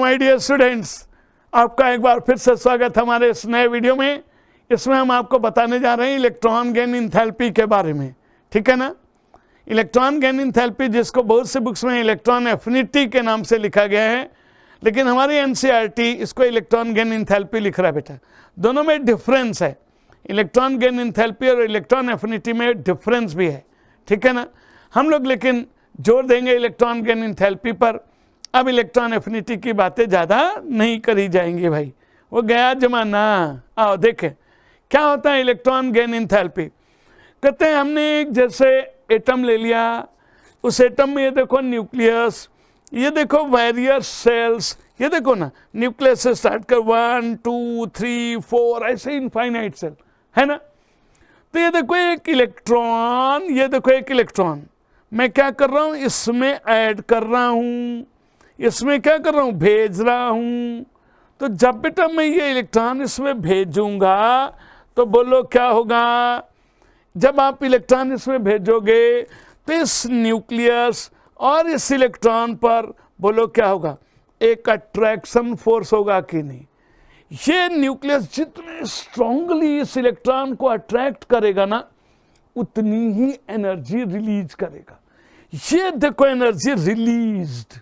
My dear students, आपका एक बार फिर से स्वागत हमारे इस नए वीडियो में। इसमें हम आपको बताने जा रहे हैं इलेक्ट्रॉन गेन एंथैल्पी के बारे में, ठीक है ना। इलेक्ट्रॉन गेन एंथैल्पी, जिसको बहुत से बुक्स में इलेक्ट्रॉन एफिनिटी के नाम से लिखा गया है, लेकिन हमारी एनसीईआरटी इसको इलेक्ट्रॉन गेन एंथैल्पी लिख रहा है बेटा। दोनों में डिफरेंस है, इलेक्ट्रॉन गेन एंथैल्पी और इलेक्ट्रॉन एफिनिटी में डिफरेंस भी है, ठीक है ना। हम लोग लेकिन जोर देंगे इलेक्ट्रॉन गेन एंथैल्पी पर। अब इलेक्ट्रॉन एफिनिटी की बातें ज़्यादा नहीं करी जाएंगी भाई, वो गया जमाना। आओ देखें क्या होता है इलेक्ट्रॉन गेन एंथैल्पी। कहते हैं हमने एक जैसे एटम ले लिया, उस एटम में ये देखो न्यूक्लियस, ये देखो वेरियस सेल्स, ये देखो ना न्यूक्लियस से स्टार्ट कर 1 2 3 4 ऐसे इनफाइनाइट सेल है ना। तो ये देखो एक इलेक्ट्रॉन, ये देखो एक इलेक्ट्रॉन, मैं क्या कर रहा हूँ इसमें ऐड कर रहा हूँ, इसमें क्या कर रहा हूँ भेज रहा हूँ। तो जब बेटा मैं ये इलेक्ट्रॉन इसमें भेजूंगा तो बोलो क्या होगा। जब आप इलेक्ट्रॉन इसमें भेजोगे तो इस न्यूक्लियस और इस इलेक्ट्रॉन पर बोलो क्या होगा, एक अट्रैक्शन फोर्स होगा कि नहीं। ये न्यूक्लियस जितने स्ट्रांगली इस इलेक्ट्रॉन को अट्रैक्ट करेगा ना, उतनी ही एनर्जी रिलीज करेगा। ये देखो एनर्जी रिलीज्ड,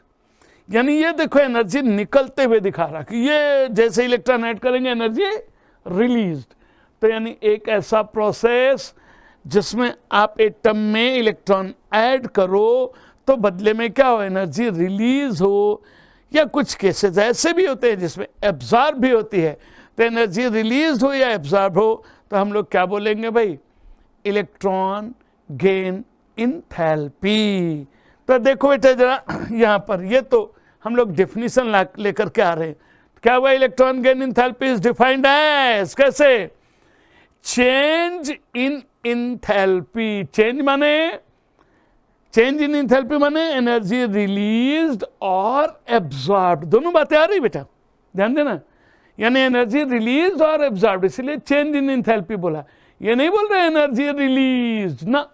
यानी ये देखो एनर्जी निकलते हुए दिखा रहा कि ये जैसे इलेक्ट्रॉन ऐड करेंगे एनर्जी रिलीज्ड। तो यानी एक ऐसा प्रोसेस जिसमें आप एटम में इलेक्ट्रॉन ऐड करो तो बदले में क्या हो, एनर्जी रिलीज हो। या कुछ केसेस ऐसे भी होते हैं जिसमें एब्जॉर्ब भी होती है। तो एनर्जी रिलीज हो या एब्जॉर्ब हो तो हम लोग क्या बोलेंगे भाई, इलेक्ट्रॉन गेन एंथैल्पी। तो देखो बेटा जरा यहाँ पर, ये तो हम लोग डेफिनेशन लेकर के आ रहे हैं। क्या हुआ, electron gain enthalpy is defined as, कैसे, change in enthalpy. Change in enthalpy माने एनर्जी रिलीज्ड और एब्जॉर्ब्ड, दोनों बातें आ रही बेटा, ध्यान देना। यानी एनर्जी रिलीज और एब्जॉर्ब्ड, इसलिए चेंज इन एंथैल्पी बोला। ये नहीं बोल रहे एनर्जी रिलीज्ड ना,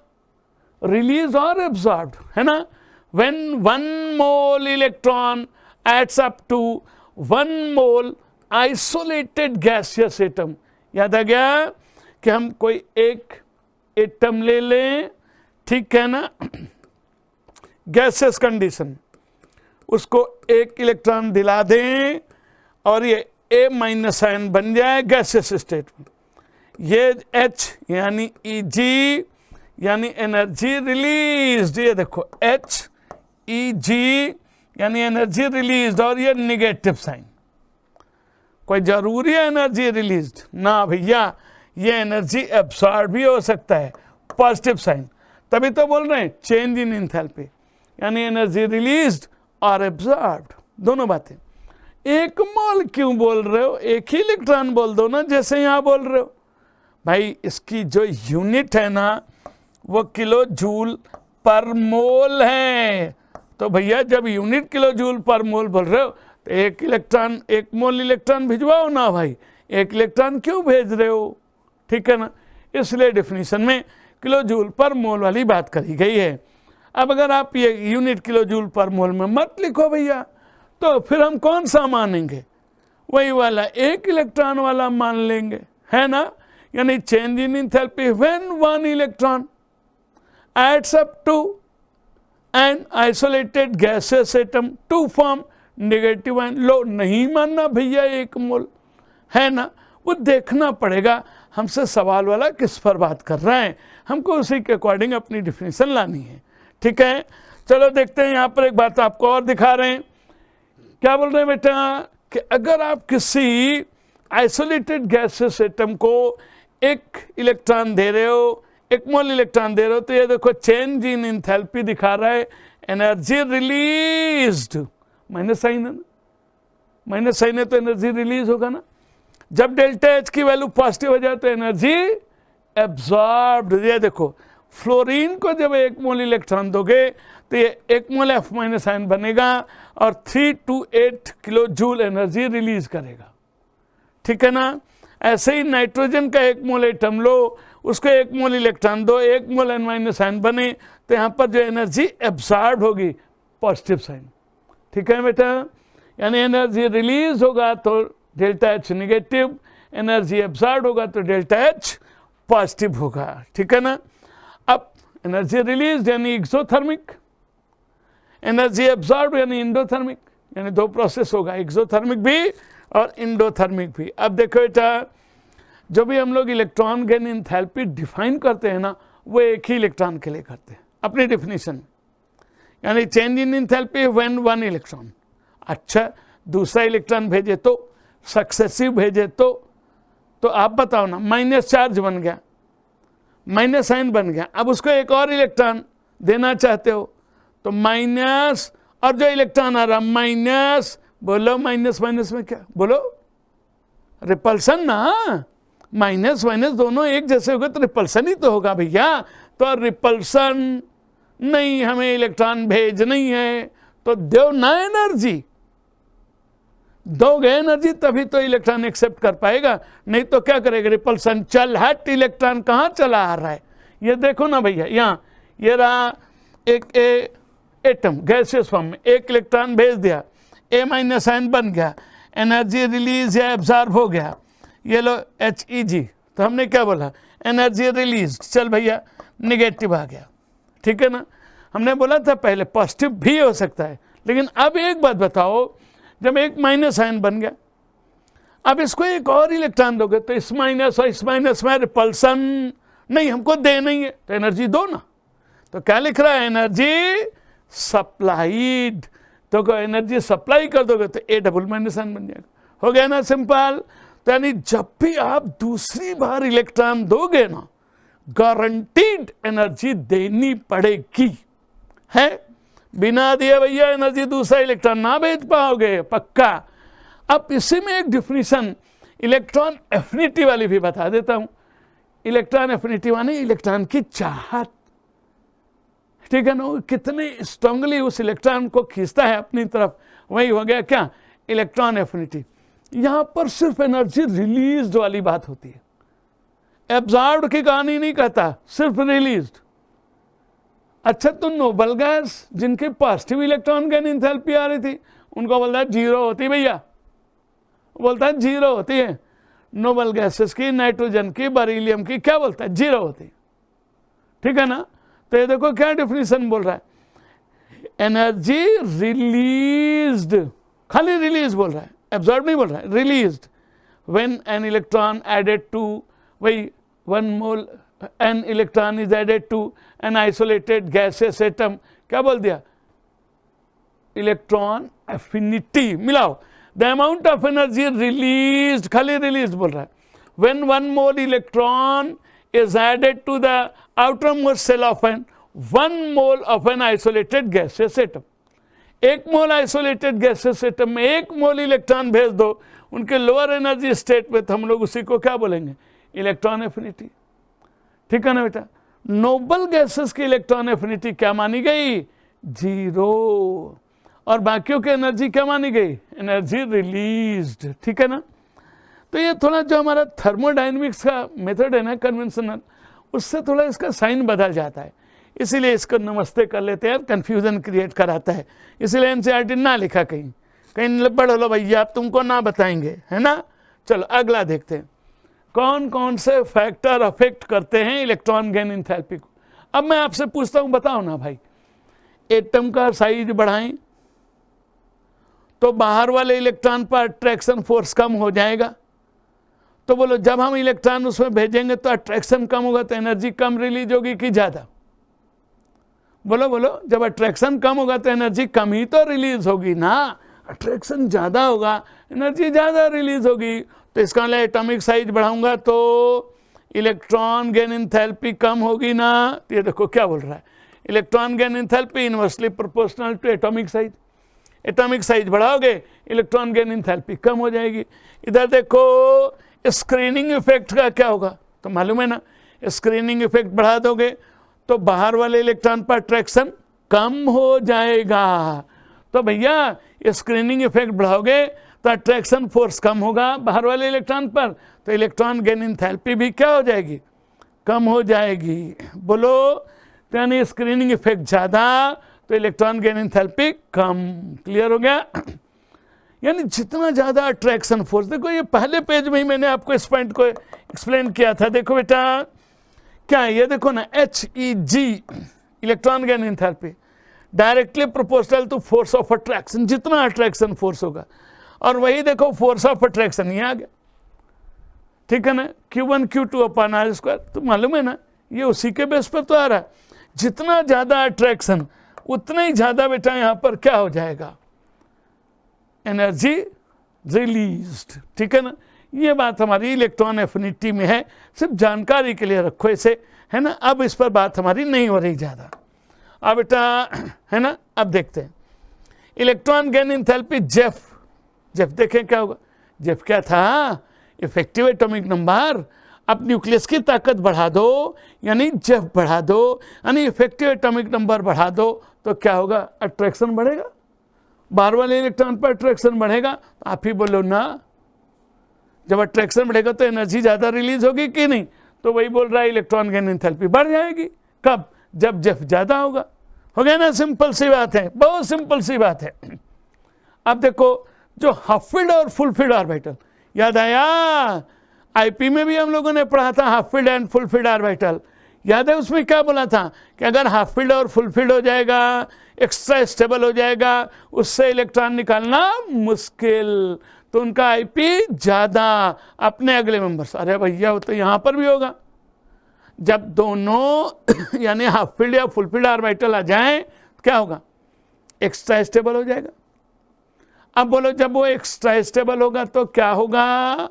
रिलीज और एब्जॉर्ब्ड है ना। when 1 mole electron adds up to 1 mole isolated gaseous atom। याद आ गया कि हम कोई एक एटम ले लें, ठीक है ना, गैसियस कंडीशन, उसको एक इलेक्ट्रॉन दिला दें और ये A- आयन बन जाए गैसियस स्टेट में। ये H यानी Eg यानी एनर्जी रिलीज्ड, ये देखो Eg यानी एनर्जी रिलीज्ड, और ये निगेटिव साइन। कोई जरूरी है एनर्जी रिलीज्ड ना भैया, ये एनर्जी एब्सॉर्ब भी हो सकता है, पॉजिटिव साइन। तभी तो बोल रहे हैं चेंज इन एंथैल्पी, यानी एनर्जी रिलीज्ड और एब्सॉर्ब्ड, दोनों बातें। एक मोल क्यों बोल रहे हो, एक ही इलेक्ट्रॉन बोल दो ना, जैसे यहां बोल रहे हो भाई। इसकी जो यूनिट है ना वो किलो जूल पर मोल है। तो भैया जब यूनिट किलो जूल पर मोल बोल रहे हो तो एक इलेक्ट्रॉन, एक मोल इलेक्ट्रॉन भिजवाओ ना भाई, एक इलेक्ट्रॉन क्यों भेज रहे हो, ठीक है ना। इसलिए डेफिनेशन में किलो जूल पर मोल वाली बात करी गई है। अब अगर आप ये यूनिट किलो जूल पर मोल में मत लिखो भैया, तो फिर हम कौन सा मानेंगे, वही वाला एक इलेक्ट्रॉन वाला मान लेंगे, है ना। यानी change in enthalpy when 1 electron adds up to an isolated gaseous atom to form negative ion। लो नहीं मानना भैया एक मोल, है ना, वो देखना पड़ेगा हमसे सवाल वाला किस पर बात कर रहा है, हमको उसी के अकॉर्डिंग अपनी डिफिनेशन लानी है, ठीक है। चलो देखते हैं, यहाँ पर एक बात आपको और दिखा रहे हैं। क्या बोल रहे हैं बेटा कि अगर आप किसी आइसोलेटेड गैसेस एटम को एक इलेक्ट्रॉन दे रहे हो, एक मोल इलेक्ट्रॉन दे रहे हो, तो ये देखो चेंज इन एंथैल्पी दिखा रहा है, एनर्जी रिलीज्ड, माइनस साइन है ना, माइनस साइन है तो एनर्जी रिलीज होगा ना। जब डेल्टा एच की वैल्यू पॉजिटिव हो जाए तो एनर्जी एब्जॉर्ब्ड। ये देखो फ्लोरीन को जब एक मोल इलेक्ट्रॉन दोगे तो ये एक मोल F- आयन बनेगा और 3 to 8 kilo joule energy release करेगा, ठीक है ना। ऐसे ही नाइट्रोजन का एक मोल एटम लो, उसको एक मोल इलेक्ट्रॉन दो, एक मोल N- आयन बने, तो यहाँ पर जो एनर्जी एब्सॉर्ब होगी पॉजिटिव साइन, ठीक है बेटा। यानी एनर्जी रिलीज होगा तो delta H negative, energy absorb होगा तो डेल्टा एच पॉजिटिव होगा, ठीक है ना। अब एनर्जी रिलीज यानी एक्सोथर्मिक, एनर्जी एब्जॉर्ब यानी इंडोथर्मिक, यानी दो प्रोसेस होगा, एक्सोथर्मिक भी और इंडोथर्मिक भी। अब देखो बेटा, जो भी हम लोग इलेक्ट्रॉन गेन एंथैल्पी डिफाइन करते हैं ना, वो एक ही इलेक्ट्रॉन के लिए करते हैं अपनी डिफिनीशन, यानी change in enthalpy when one electron, अच्छा दूसरा इलेक्ट्रॉन भेजे तो, सक्सेसिव भेजे तो आप बताओ ना, माइनस चार्ज बन गया, माइनस साइन बन गया, अब उसको एक और इलेक्ट्रॉन देना चाहते हो तो माइनस, और जो इलेक्ट्रॉन आ रहा माइनस, बोलो माइनस माइनस में क्या, बोलो रिपल्सन ना, माइनस माइनस दोनों एक जैसे होगा तो रिपल्सन ही तो होगा भैया। तो रिपल्सन नहीं, हमें इलेक्ट्रॉन भेज नहीं है तो दो ना एनर्जी, दोगे एनर्जी तभी तो इलेक्ट्रॉन एक्सेप्ट कर पाएगा, नहीं तो क्या करेगा, रिपल्सन, चल हट, इलेक्ट्रॉन कहाँ चला आ रहा है। ये देखो ना भैया, यहाँ ये रहा एक एटम गैसियस फॉर्म में, एक इलेक्ट्रॉन भेज दिया, ए माइनस आयन बन गया, एनर्जी रिलीज या एब्जॉर्ब हो गया, ये लो HEG, तो हमने क्या बोला, एनर्जी रिलीज, चल भैया निगेटिव आ गया, ठीक है ना। हमने बोला था पहले पॉजिटिव भी हो सकता है, लेकिन अब एक बात बताओ, जब एक माइनस आयन बन गया, अब इसको एक और इलेक्ट्रॉन दोगे तो इस माइनस और इस माइनस में रिपल्सन नहीं, हमको दे नहीं है, तो एनर्जी दो ना। तो क्या लिख रहा है, एनर्जी सप्लाइड, तो एनर्जी सप्लाई कर दोगे तो ए डबल माइनस आयन बन जाएगा, हो गया ना सिंपल। तो यानी जब भी आप दूसरी बार इलेक्ट्रॉन दोगे ना, गारंटीड एनर्जी देनी पड़ेगी, है बिना दिए भैया एनर्जी दूसरा इलेक्ट्रॉन ना भेज पाओगे, पक्का। अब इसी में एक डिफिनीशन इलेक्ट्रॉन एफिनिटी वाली भी बता देता हूं। इलेक्ट्रॉन एफिनिटी माने इलेक्ट्रॉन की चाहत, ठीक है ना, कितने स्ट्रांगली उस इलेक्ट्रॉन को खींचता है अपनी तरफ, वही हो गया क्या, इलेक्ट्रॉन एफिनिटी। यहां पर सिर्फ एनर्जी रिलीज वाली बात होती है, एब्जॉर्ब की कहानी नहीं कहता, सिर्फ रिलीज्ड। अच्छा, तो नोबल गैस जिनके पॉजिटिव इलेक्ट्रॉन गेन एंथैल्पी आ रही थी, उनको बोलता है जीरो होती भैया, बोलता है जीरो होती है। नोबल गैसेस की, नाइट्रोजन की, बेरिलियम की, क्या बोलता है, जीरो होती है, ठीक है ना। तो ये देखो क्या डिफिनीशन बोल रहा है, एनर्जी रिलीज्ड, खाली रिलीज बोल रहा है, एब्जॉर्ब नहीं बोल रहा है, released when an electron added to, वही 1 mole an electron is added to an isolated gases atom, क्या बोल दिया, इलेक्ट्रॉन एफिनिटी मिलाओ, the amount of energy released, खाली रिलीज बोल रहा है, when 1 mole electron is added to the outermost shell of an 1 mole of an isolated gaseous atom। 1 mole isolated gases atom में 1 mole electron भेज दो उनके lower energy state में, तो हम लोग उसी को क्या बोलेंगे, इलेक्ट्रॉन एफिनिटी, ठीक है ना बेटा। नोबल गैसेस की इलेक्ट्रॉन एफिनिटी क्या मानी गई, जीरो, और बाकियों की एनर्जी क्या मानी गई, एनर्जी रिलीज्ड, ठीक है ना। तो ये थोड़ा जो हमारा थर्मोडायनेमिक्स का मेथड है ना कन्वेंशनल, उससे थोड़ा इसका साइन बदल जाता है, इसीलिए इसको नमस्ते कर लेते हैं, कंफ्यूजन क्रिएट कराता है, इसीलिए एनसीईआरटी ना लिखा कहीं कहीं पढ़ लो भैया, आप तुमको ना बताएंगे, है ना। चलो अगला देखते हैं, कौन कौन से फैक्टर अफेक्ट करते हैं इलेक्ट्रॉन गेन एंथैल्पी को। अब मैं आपसे पूछता हूं, बताओ ना भाई, एटम का साइज बढ़ाएं तो बाहर वाले इलेक्ट्रॉन पर अट्रैक्शन फोर्स कम हो जाएगा, तो बोलो जब हम इलेक्ट्रॉन उसमें भेजेंगे तो अट्रैक्शन कम होगा तो एनर्जी कम रिलीज होगी कि ज्यादा, बोलो बोलो, जब अट्रैक्शन कम होगा तो एनर्जी कम ही तो रिलीज होगी ना, अट्रैक्शन ज्यादा होगा एनर्जी ज्यादा रिलीज होगी। तो इसका मतलब एटॉमिक साइज बढ़ाऊंगा तो इलेक्ट्रॉन गेन एंथैल्पी कम होगी ना। तो ये देखो क्या बोल रहा है, electron gain enthalpy inversely proportional to atomic size, atomic size बढ़ाओगे इलेक्ट्रॉन गेन एंथैल्पी कम हो जाएगी। इधर देखो स्क्रीनिंग इफेक्ट का क्या होगा, तो मालूम है ना, स्क्रीनिंग इफेक्ट बढ़ा दोगे तो बाहर वाले इलेक्ट्रॉन पर अट्रैक्शन कम हो जाएगा। तो भैया स्क्रीनिंग इफेक्ट बढ़ाओगे तो अट्रैक्शन फोर्स कम होगा बाहर वाले इलेक्ट्रॉन पर, तो इलेक्ट्रॉन गेन एंथैल्पी भी क्या हो जाएगी, कम हो जाएगी। बोलो, तो यानी स्क्रीनिंग इफेक्ट ज़्यादा तो इलेक्ट्रॉन गेन एंथैल्पी कम, क्लियर हो गया। यानी जितना ज़्यादा अट्रैक्शन फोर्स, देखो ये पहले पेज में ही मैंने आपको इस पॉइंट को एक्सप्लेन किया था। देखो बेटा क्या है ये, देखो ना HEG electron gain enthalpy directly proportional to force of attraction, जितना अट्रैक्शन फोर्स होगा। और वही देखो फोर्स ऑफ अट्रैक्शन ये आ गया, ठीक है ना, Q1 Q2 upon R square. तो मालूम है ना ये उसी के बेस पर तो आ रहा है, जितना ज़्यादा अट्रैक्शन उतना ही ज़्यादा बेटा यहाँ पर क्या हो जाएगा, एनर्जी रिलीज्ड, ठीक है ना। ये बात हमारी इलेक्ट्रॉन एफिनिटी में है, सिर्फ जानकारी के लिए रखो इसे, है ना। अब इस पर बात हमारी नहीं हो रही ज़्यादा। अब बेटा है ना, अब देखते हैं electron gain enthalpy Jeff. Jeff देखें क्या होगा, जेफ क्या था, इफेक्टिव एटॉमिक नंबर। अब न्यूक्लियस की ताकत बढ़ा दो यानी जेफ बढ़ा दो, यानी इफेक्टिव एटॉमिक नंबर बढ़ा दो, तो क्या होगा, अट्रैक्शन बढ़ेगा, बाहर वाले इलेक्ट्रॉन पर अट्रैक्शन बढ़ेगा। तो आप ही बोलो ना, जब अट्रैक्शन बढ़ेगा तो एनर्जी ज़्यादा रिलीज होगी कि नहीं, तो वही बोल रहा है इलेक्ट्रॉन गेन एंथैल्पी बढ़ जाएगी। कब, जब जेफ ज़्यादा होगा। हो गया ना, सिंपल सी बात है, बहुत सिंपल सी बात है। अब देखो जो हाफ फील्ड और फुल फील्ड ऑर्बिटल, याद आया आईपी में भी हम लोगों ने पढ़ा था half field and full filled orbital, याद है उसमें क्या बोला था कि अगर हाफ फील्ड और फुल फील्ड हो जाएगा, एक्स्ट्रा स्टेबल हो जाएगा, उससे इलेक्ट्रॉन निकालना मुश्किल, तो उनका आईपी ज़्यादा। अपने अगले मेंबर्स, अरे भैया वो तो यहाँ पर भी होगा, जब दोनों यानी हाफ फील्ड या फुल फील्ड ऑर्बिटल आ जाएं क्या होगा, एक्स्ट्रा स्टेबल हो जाएगा। अब बोलो जब वो एक्स्ट्रा स्टेबल होगा तो क्या होगा,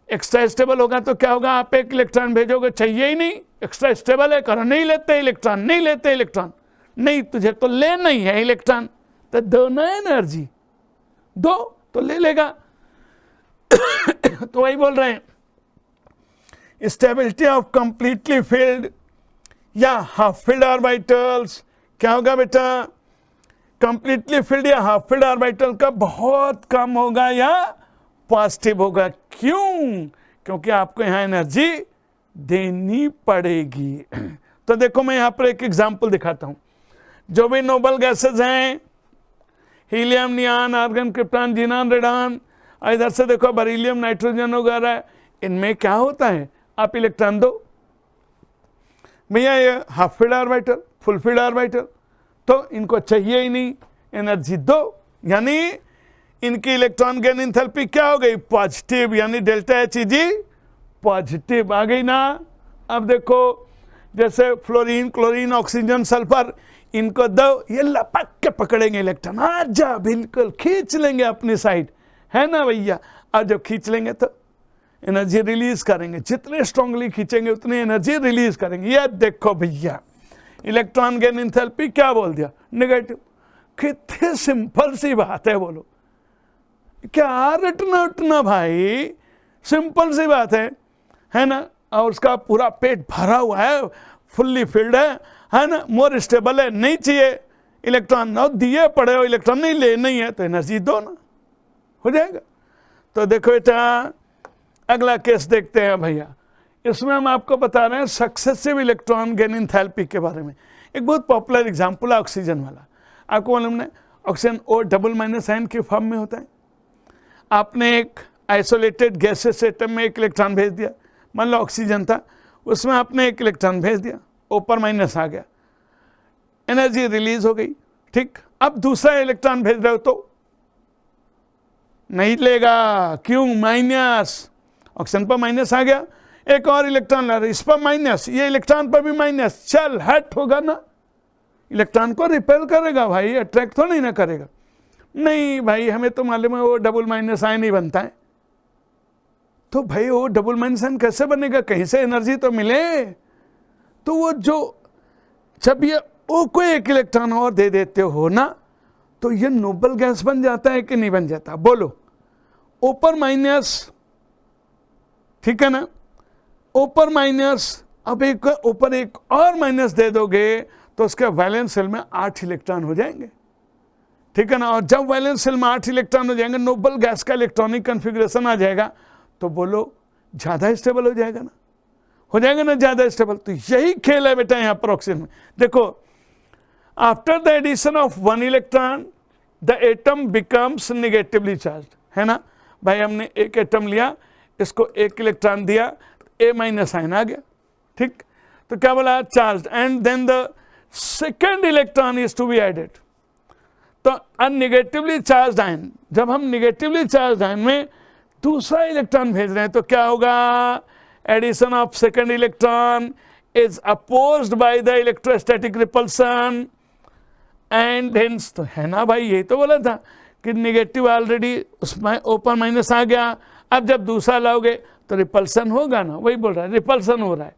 एक्स्ट्रा स्टेबल होगा तो क्या होगा, आप एक इलेक्ट्रॉन भेजोगे, चाहिए ही नहीं, एक्स्ट्रा स्टेबल है, करो नहीं लेते इलेक्ट्रॉन, नहीं लेते इलेक्ट्रॉन, नहीं तुझे तो लेना ही है इलेक्ट्रॉन, तो दो ना एनर्जी, दो तो ले लेगा। तो वही बोल रहे हैं स्टेबिलिटी ऑफ कंप्लीटली फील्ड या हाफ फील्ड ऑर्बिटल्स क्या होगा बेटा, कंप्लीटली फील्ड या हाफ फील्ड ऑर्बिटल का बहुत कम होगा या पॉजिटिव होगा। क्यों, क्योंकि आपको यहां एनर्जी देनी पड़ेगी। तो देखो मैं यहां पर एक एग्जांपल दिखाता हूं, जो भी नोबल गैसेज हैं, helium, neon, argon, krypton, xenon, radon, इधर से देखो बेरिलियम, नाइट्रोजन वगैरह, इनमें क्या होता है, आप इलेक्ट्रॉन दो भैया, ये half filled orbital, full filled orbital, तो इनको चाहिए ही नहीं, एनर्जी दो, यानी इनकी इलेक्ट्रॉन गेन एंथैल्पी क्या हो गई, पॉजिटिव, यानी डेल्टा HEG पॉजिटिव आ गई ना। अब देखो जैसे फ्लोरीन, क्लोरीन, ऑक्सीजन, सल्फर, इनको दो, ये लपक के पकड़ेंगे इलेक्ट्रॉन, आजा बिल्कुल खींच लेंगे अपनी साइड, है ना भैया। और जब खींच लेंगे तो एनर्जी रिलीज करेंगे, जितने स्ट्रांगली खींचेंगे उतनी एनर्जी रिलीज करेंगे। ये देखो भैया इलेक्ट्रॉन गेन एंथैल्पी क्या बोल दिया, नेगेटिव। कितनी सिंपल सी बात है, बोलो क्या रटना उठना भाई, सिंपल सी बात है ना। और उसका पूरा पेट भरा हुआ है, फुल्ली फिल्ड है ना, मोर स्टेबल है, नहीं चाहिए इलेक्ट्रॉन, और दिए पड़े हो इलेक्ट्रॉन, नहीं ले नहीं है तो एनर्जी दो ना, हो जाएगा। तो देखो बेटा अगला केस देखते हैं भैया, इसमें हम आपको बता रहे हैं सक्सेसिव इलेक्ट्रॉन गेन एंथैल्पी के बारे में। एक बहुत पॉपुलर एग्जांपल है ऑक्सीजन वाला, आपको मालूम है ऑक्सीजन O-, के फॉर्म में होता है। आपने एक आइसोलेटेड गैसेस एटम में एक इलेक्ट्रॉन भेज दिया, मान लो ऑक्सीजन था, उसमें आपने एक इलेक्ट्रॉन भेज दिया, O- आ गया, एनर्जी रिलीज हो गई, ठीक। अब दूसरा इलेक्ट्रॉन भेज रहे हो तो नहीं लेगा, क्यों, माइनस, ऑक्सीजन पर माइनस आ गया, एक और इलेक्ट्रॉन ला रहे, इस पर माइनस, ये इलेक्ट्रॉन पर भी माइनस, चल हट होगा ना, इलेक्ट्रॉन को रिपेल करेगा भाई, अट्रैक्ट तो नहीं ना करेगा। नहीं भाई हमें तो मालूम है वो O- आयन ही बनता है, तो भाई वो O- आयन कैसे बनेगा, कहीं से एनर्जी तो मिले। तो वो जो जब ये ओ को एक इलेक्ट्रॉन और दे देते हो ना, तो ये नोबल गैस बन जाता है कि नहीं बन जाता, बोलो। O-, ठीक है ना, O-, अब एक ऊपर एक और माइनस दे दोगे तो उसके वैलेंस सेल में 8 इलेक्ट्रॉन हो जाएंगे, ठीक है ना। और जब वैलेंस सेल में 8 इलेक्ट्रॉन हो जाएंगे, नोबल गैस का इलेक्ट्रॉनिक कन्फिग्रेशन आ जाएगा, तो बोलो ज़्यादा स्टेबल हो जाएगा ना, हो जाएगा ना ज़्यादा स्टेबल। तो यही खेल है बेटा यहाँ पर ऑक्सीजन में। देखो after the addition of 1 electron the atom becomes negatively charged, है ना भाई। हमने एक एटम लिया, इसको एक इलेक्ट्रॉन दिया, ए माइनस आयन आ गया, ठीक। तो क्या बोला, charge, and then the second electron is to be added. तो अननेगेटिवली चार्ज आयन, जब हम नेगेटिवली चार्ज आयन में दूसरा इलेक्ट्रॉन भेज रहे हैं तो क्या होगा, addition of second electron is opposed by the electrostatic repulsion and hence, तो है ना भाई, यही तो बोला था कि नेगेटिव ऑलरेडी उसमें ओपन माइनस आ गया, अब जब दूसरा लाओगे तो रिपल्सन होगा ना, वही बोल रहा है, रिपल्सन हो रहा है।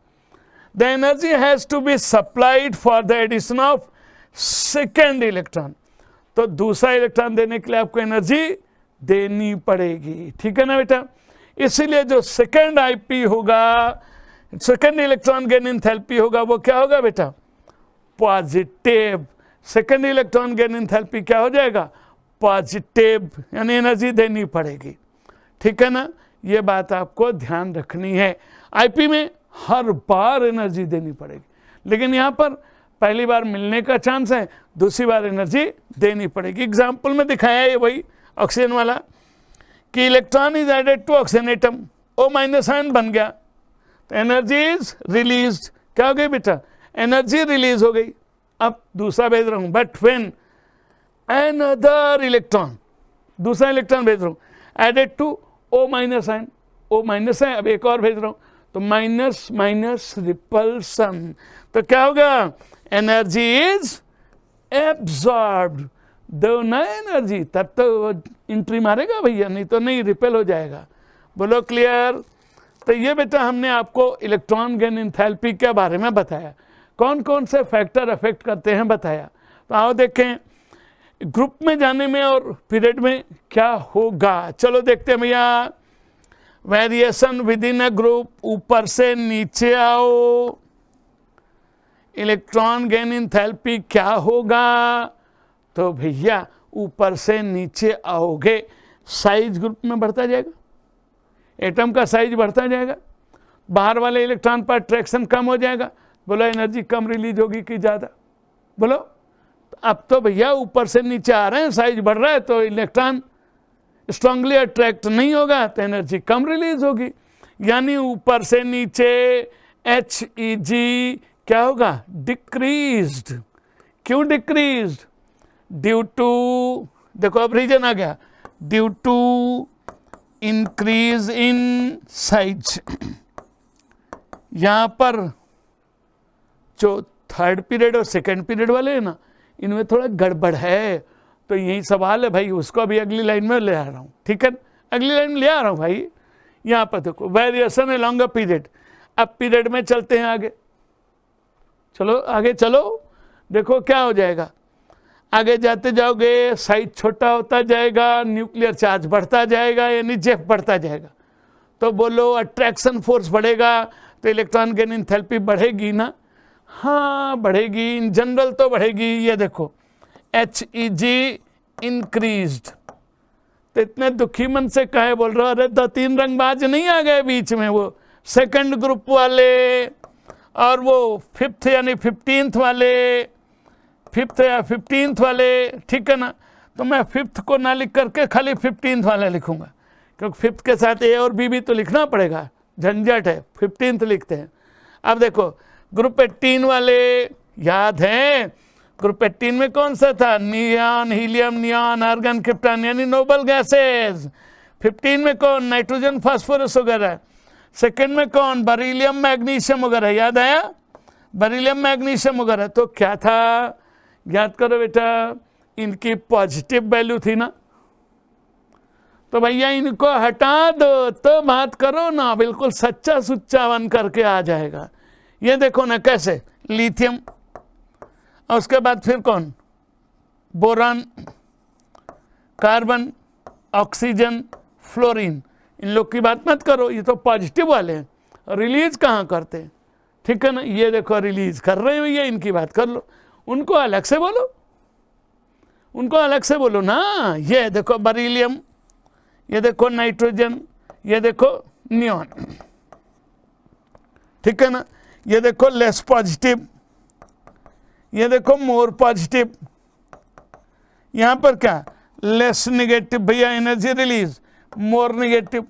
The energy has to be supplied for the addition of second electron, तो दूसरा इलेक्ट्रॉन देने के लिए आपको एनर्जी देनी पड़ेगी, ठीक है ना बेटा। इसीलिए जो सेकेंड आईपी होगा, सेकेंड इलेक्ट्रॉन गेन एंथैल्पी होगा, वो क्या होगा बेटा, positive. Second electron gain enthalpy क्या हो जाएगा, पॉजिटिव, यानी एनर्जी देनी पड़ेगी, ठीक है ना। ये बात आपको ध्यान रखनी है, आईपी में हर बार एनर्जी देनी पड़ेगी, लेकिन यहाँ पर पहली बार मिलने का चांस है, दूसरी बार एनर्जी देनी पड़ेगी। एग्जाम्पल में दिखाया है वही ऑक्सीजन वाला कि electron is added to oxygen atom, O minus ion बन गया, तो एनर्जी इज रिलीज्ड, क्या हो गई बेटा, एनर्जी रिलीज हो गई। अब दूसरा भेज रहा हूं, बट व्हेन अनदर इलेक्ट्रॉन, दूसरा इलेक्ट्रॉन भेज रहा हूं added to O minus ion, O minus है, अब एक और भेज रहा हूं, तो माइनस माइनस रिपल्सन, तो क्या होगा, एनर्जी इज एब्सॉर्ब्ड, दो ना एनर्जी, तब तो एंट्री मारेगा भैया, नहीं तो नहीं, रिपेल हो जाएगा। बोलो क्लियर। तो ये बेटा हमने आपको इलेक्ट्रॉन गेन एंथैल्पी के बारे में बताया, कौन कौन से फैक्टर अफेक्ट करते हैं बताया। तो आओ देखें ग्रुप में जाने में और पीरियड में क्या होगा, चलो देखते हैं भैया। Variation with in a group, ऊपर से नीचे आओ, इलेक्ट्रॉन गेन एंथैल्पी क्या होगा, तो भैया ऊपर से नीचे आओगे, साइज ग्रुप में बढ़ता जाएगा, एटम का साइज बढ़ता जाएगा, बाहर वाले इलेक्ट्रॉन पर अट्रैक्शन कम हो जाएगा। बोलो एनर्जी कम रिलीज होगी कि ज़्यादा, बोलो। अब तो भैया ऊपर से नीचे आ रहे हैं, साइज बढ़ रहा है, तो इलेक्ट्रॉन स्ट्रांगली अट्रैक्ट नहीं होगा, तो एनर्जी कम रिलीज होगी, यानी ऊपर से नीचे HEG क्या होगा, डिक्रीज्ड। क्यों डिक्रीज्ड, ड्यू टू, देखो अब रीजन आ गया, due to increase in size. यहां पर जो थर्ड पीरियड और सेकेंड पीरियड वाले हैं ना, इनमें थोड़ा गड़बड़ है, तो यही सवाल है भाई, उसको अभी अगली लाइन में ले आ रहा हूँ, ठीक है, अगली लाइन में ले आ रहा हूँ भाई। यहाँ पर देखो वेरिएशन अलॉन्ग अ पीरियड, अब पीरियड में चलते हैं आगे, चलो आगे चलो, देखो क्या हो जाएगा, आगे जाते जाओगे साइज छोटा होता जाएगा, न्यूक्लियर चार्ज बढ़ता जाएगा, यानी जेफ बढ़ता जाएगा, तो बोलो अट्रैक्शन फोर्स बढ़ेगा, तो इलेक्ट्रॉन गेन एंथैल्पी बढ़ेगी ना, हाँ बढ़ेगी, इन जनरल तो बढ़ेगी। ये देखो HEG इंक्रीज्ड, तो इतने दुखी मन से काहे बोल रहे हो, अरे दो तीन रंगबाज नहीं आ गए बीच में, वो सेकंड ग्रुप वाले और वो फिफ्थ यानी 15th वाले, फिफ्थ या 15th वाले, ठीक है ना। तो मैं फिफ्थ को ना लिख करके खाली 15th वाला लिखूंगा, क्योंकि फिफ्थ के साथ A और B भी तो लिखना पड़ेगा, झंझट है, 15th लिखते हैं। अब देखो ग्रुप 18 वाले याद हैं, ग्रुप 18 में कौन सा था, neon, helium, neon, argon, krypton, यानी नोबल गैसेस। 15 में कौन, नाइट्रोजन, फास्फोरस वगैरह। सेकंड में कौन, बेरिलियम, मैग्नीशियम वगैरह, याद आया, बेरिलियम, मैग्नीशियम वगैरह। तो क्या था, याद करो बेटा, इनकी पॉजिटिव वैल्यू थी ना, तो भैया इनको हटा दो, तो बात करो ना, बिल्कुल सच्चा सुच्चा बन करके आ जाएगा। ये देखो ना कैसे, लिथियम, और उसके बाद फिर कौन, बोरान, कार्बन, ऑक्सीजन, फ्लोरीन, इन लोग की बात मत करो, ये तो पॉजिटिव वाले हैं, रिलीज कहाँ करते हैं, ठीक है ना। ये देखो रिलीज कर रहे हो, ये इनकी बात कर लो, उनको अलग से बोलो, उनको अलग से बोलो ना। ये देखो बेरिलियम, ये देखो नाइट्रोजन, ये देखो नियॉन, ठीक है ना। ये देखो लेस पॉजिटिव, ये देखो मोर पॉजिटिव, यहाँ पर क्या, लेस निगेटिव भैया एनर्जी रिलीज, मोर निगेटिव,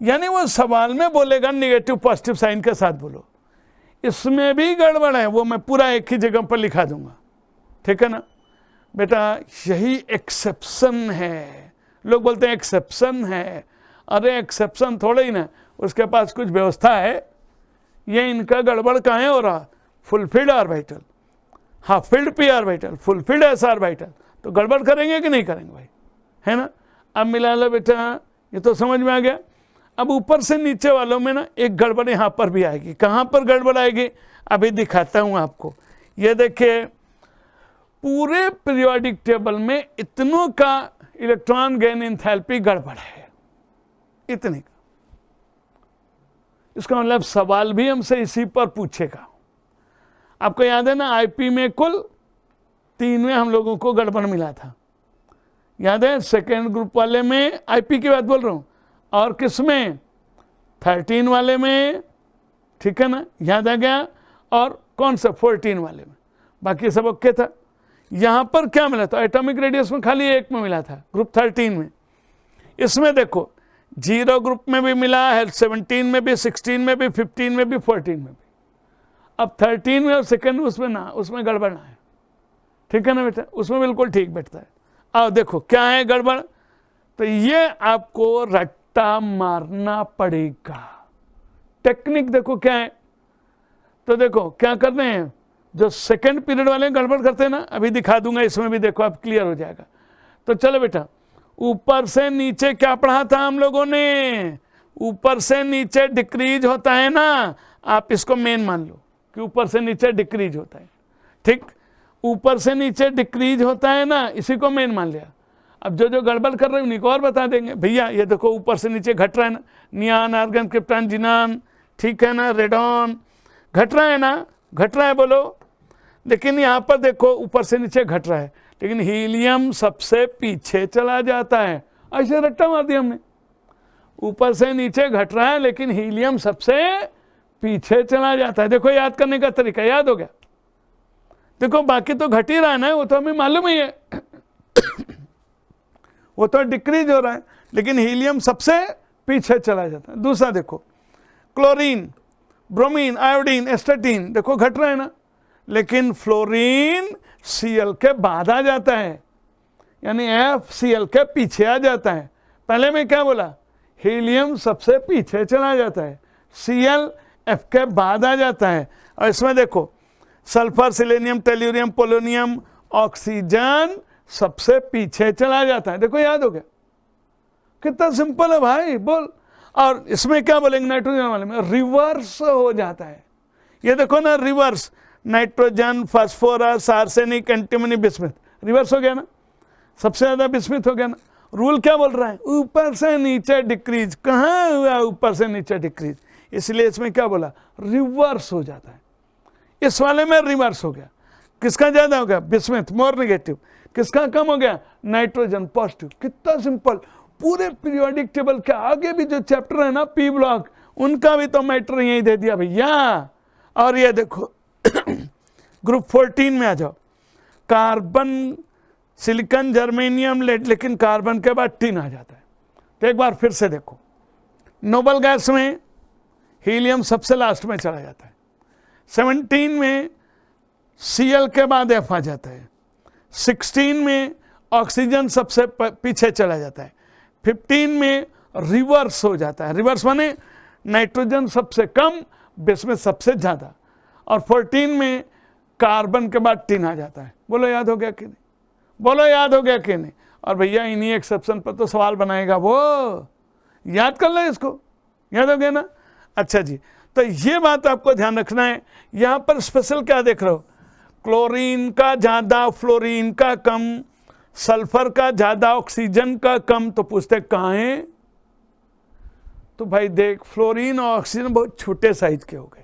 यानी वो सवाल में बोलेगा निगेटिव पॉजिटिव साइन के साथ बोलो। इसमें भी गड़बड़ है, वो मैं पूरा एक ही जगह पर लिखा दूंगा, ठीक है ना बेटा। यही एक्सेप्शन है, लोग बोलते हैं एक्सेप्शन है, अरे एक्सेप्शन थोड़े ही ना, उसके पास कुछ व्यवस्था है। ये इनका गड़बड़ कहाँ हो रहा, fulfilled orbital, half filled P orbital, fulfilled S orbital, तो गड़बड़ करेंगे कि नहीं करेंगे भाई, है ना। अब मिला लो बेटा, ये तो समझ में आ गया। अब ऊपर से नीचे वालों में ना एक गड़बड़ यहाँ पर भी आएगी। कहाँ पर गड़बड़ आएगी, अभी दिखाता हूँ आपको। ये देखिए, पूरे पीरियोडिक टेबल में इतनों का इलेक्ट्रॉन गेन एंथैल्पी गड़बड़ है, इतने का। इसका मतलब सवाल भी हमसे इसी पर पूछेगा। आपको याद है ना, आईपी में कुल 3 में हम लोगों को गड़बड़ मिला था, याद है। सेकेंड ग्रुप वाले में आईपी की बात बोल रहा हूँ, और किसमें, 13 वाले में, ठीक है ना, याद आ गया। और कौन सा, 14 वाले में, बाकी सब ओके था। यहाँ पर क्या मिला था, एटॉमिक रेडियस में खाली एक में मिला था, ग्रुप 13 में। इसमें देखो 0 ग्रुप में भी मिला है, 17 में भी, 16 में भी, 15 में भी, 14 में भी। अब 13 में और सेकेंड उसमें ना, उसमें गड़बड़ ना है, ठीक है ना बेटा, उसमें बिल्कुल ठीक बैठता है। अब देखो क्या है गड़बड़, तो ये आपको रट्टा मारना पड़ेगा। टेक्निक देखो क्या है, तो देखो क्या करते हैं, जो सेकंड पीरियड वाले गड़बड़ करते हैं ना, अभी दिखा दूंगा, इसमें भी देखो आप क्लियर हो जाएगा। तो चलो बेटा, ऊपर से नीचे क्या पढ़ा था हम लोगों ने, ऊपर से नीचे डिक्रीज होता है ना, आप इसको मेन मान लो कि ऊपर से नीचे डिक्रीज होता है, ठीक। ऊपर से नीचे डिक्रीज होता है ना, इसी को मेन मान लिया। अब जो जो गड़बड़ कर रहे हैं उन्हीं को और बता देंगे। भैया ये देखो ऊपर से नीचे घट रहा है ना, नियान, आर्गन, क्रिप्टॉन, जिनान, ठीक है ना, रेडॉन, घट रहा है ना, घट रहा है बोलो। लेकिन यहाँ पर देखो ऊपर से नीचे घट रहा है, लेकिन हीलियम सबसे पीछे चला जाता है। ऐसे रट्टा मार दिया हमने, ऊपर से नीचे घट रहा है लेकिन हीलियम सबसे पीछे चला जाता है। देखो याद करने का तरीका याद हो गया। देखो बाकी तो घट ही रहा है ना, वो तो हमें मालूम ही है वो तो डिक्रीज हो रहा है, लेकिन हीलियम सबसे पीछे चला जाता है। दूसरा देखो, क्लोरीन, ब्रोमीन, आयोडीन, एस्टेटीन, देखो घट रहा है ना, लेकिन फ्लोरीन Cl के बाद आ जाता है, यानी FCl के पीछे आ जाता है। पहले में क्या बोला, हीलियम सबसे पीछे चला जाता है, Cl F के बाद आ जाता है। और इसमें देखो sulphur, selenium, tellurium, polonium, oxygen सबसे पीछे चला जाता है। देखो याद हो गया, कितना सिंपल है भाई, बोल। और इसमें क्या बोलेंगे, नाइट्रोजन वाले में रिवर्स हो जाता है। ये देखो ना, reverse, nitrogen, phosphorus, arsenic, antimony, bismuth, reverse हो गया ना, सबसे ज्यादा बिस्मिथ हो गया ना। रूल क्या बोल रहा है, ऊपर से नीचे डिक्रीज। कहाँ हुआ ऊपर से नीचे डिक्रीज, इसलिए इसमें क्या बोला, रिवर्स हो जाता है। इस वाले में रिवर्स हो गया, किसका ज्यादा हो गया, बिस्मिथ मोर निगेटिव, किसका कम हो गया, नाइट्रोजन पॉजिटिव। कितना सिंपल। पूरे पीरियोडिक टेबल के आगे भी जो चैप्टर है ना, पी ब्लॉक, उनका भी तो मैटर यही दे दिया भैया। और ये देखो ग्रुप 14 में आ जाओ, कार्बन, सिलिकॉन, जर्मेनियम, लेड, लेकिन कार्बन के बाद टिन आ जाता है। तो एक बार फिर से देखो, नोबल गैस में हीलियम सबसे लास्ट में चला जाता है, 17 में Cl के बाद F आ जाता है, 16 में ऑक्सीजन सबसे पीछे चला जाता है, 15 में रिवर्स हो जाता है। रिवर्स माने नाइट्रोजन सबसे कम, बिस्मिथ सबसे ज्यादा, और 14 में कार्बन के बाद टिन आ जाता है। बोलो याद हो गया कि नहीं, बोलो याद हो गया कि नहीं। और भैया इन्हीं एक्सेप्शन पर तो सवाल बनाएगा वो, याद कर लो इसको, याद हो गया ना। अच्छा जी, तो ये बात आपको ध्यान रखना है। यहां पर स्पेशल क्या देख रहे हो, क्लोरीन का ज्यादा, फ्लोरीन का कम, सल्फर का ज्यादा, ऑक्सीजन का कम। तो पूछते कहाँ है, तो भाई देख, फ्लोरीन और ऑक्सीजन बहुत छोटे साइज के हो गए,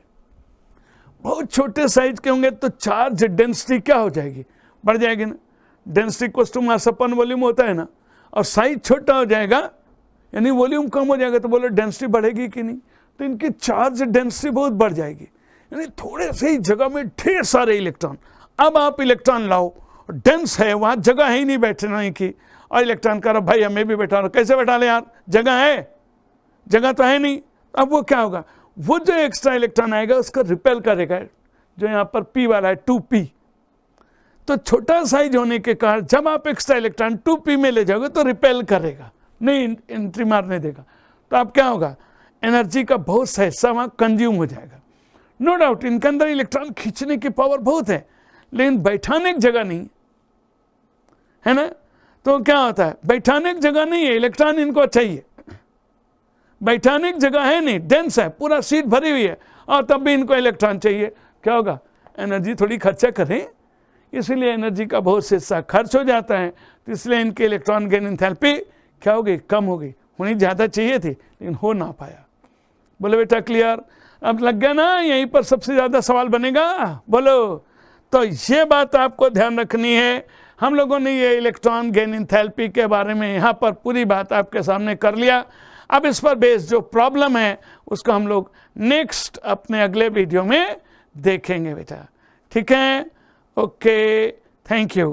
बहुत छोटे साइज के होंगे तो चार्ज डेंसिटी क्या हो जाएगी, बढ़ जाएगी ना। Density equals to mass upon volume होता है ना, और साइज छोटा हो जाएगा यानी वॉल्यूम कम हो जाएगा, तो बोलो डेंसिटी बढ़ेगी कि नहीं। तो इनकी चार्ज डेंसिटी बहुत बढ़ जाएगी, यानी थोड़े से ही जगह में ढेर सारे इलेक्ट्रॉन। अब आप इलेक्ट्रॉन लाओ डेंस है, वहाँ जगह ही नहीं बैठने की, और इलेक्ट्रॉन कह रहा भाई हमें भी बैठा रहा, कैसे बैठा ले यार, जगह है, जगह तो है नहीं। अब वो क्या होगा, वो जो एक्स्ट्रा इलेक्ट्रॉन आएगा उसको रिपेल करेगा, जो यहाँ पर P वाला है 2p। तो छोटा साइज होने के कारण जब आप एक्स्ट्रा इलेक्ट्रॉन 2p में ले जाओगे तो रिपेल करेगा, नहीं एंट्री मारने देगा। तो अब क्या होगा, एनर्जी का बहुत सा हिस्सा वहाँ कंज्यूम हो जाएगा। नो डाउट इनके अंदर इलेक्ट्रॉन खींचने की पावर बहुत है, लेकिन बैठाने की जगह नहीं है ना। तो क्या होता है, बैठाने की जगह नहीं है, इलेक्ट्रॉन इनको चाहिए, बैठाने की जगह है नहीं, डेंस है, पूरा सीट भरी हुई है, और तब भी इनको इलेक्ट्रॉन चाहिए। क्या होगा, एनर्जी थोड़ी खर्चा करें, इसलिए एनर्जी का बहुत से हिस्सा खर्च हो जाता है। तो इसलिए इनके इलेक्ट्रॉन गेन एंथैल्पी क्या हो गई, कम हो गई, होनी ज़्यादा चाहिए थी लेकिन हो ना पाया। बोले बेटा क्लियर, अब लग गया ना, यहीं पर सबसे ज़्यादा सवाल बनेगा, बोलो। तो ये बात आपको ध्यान रखनी है। हम लोगों ने ये इलेक्ट्रॉन गेन एंथैल्पी के बारे में यहाँ पर पूरी बात आपके सामने कर लिया। अब इस पर बेस्ड जो प्रॉब्लम है उसको हम लोग नेक्स्ट अपने अगले वीडियो में देखेंगे बेटा, ठीक है। Okay, thank you.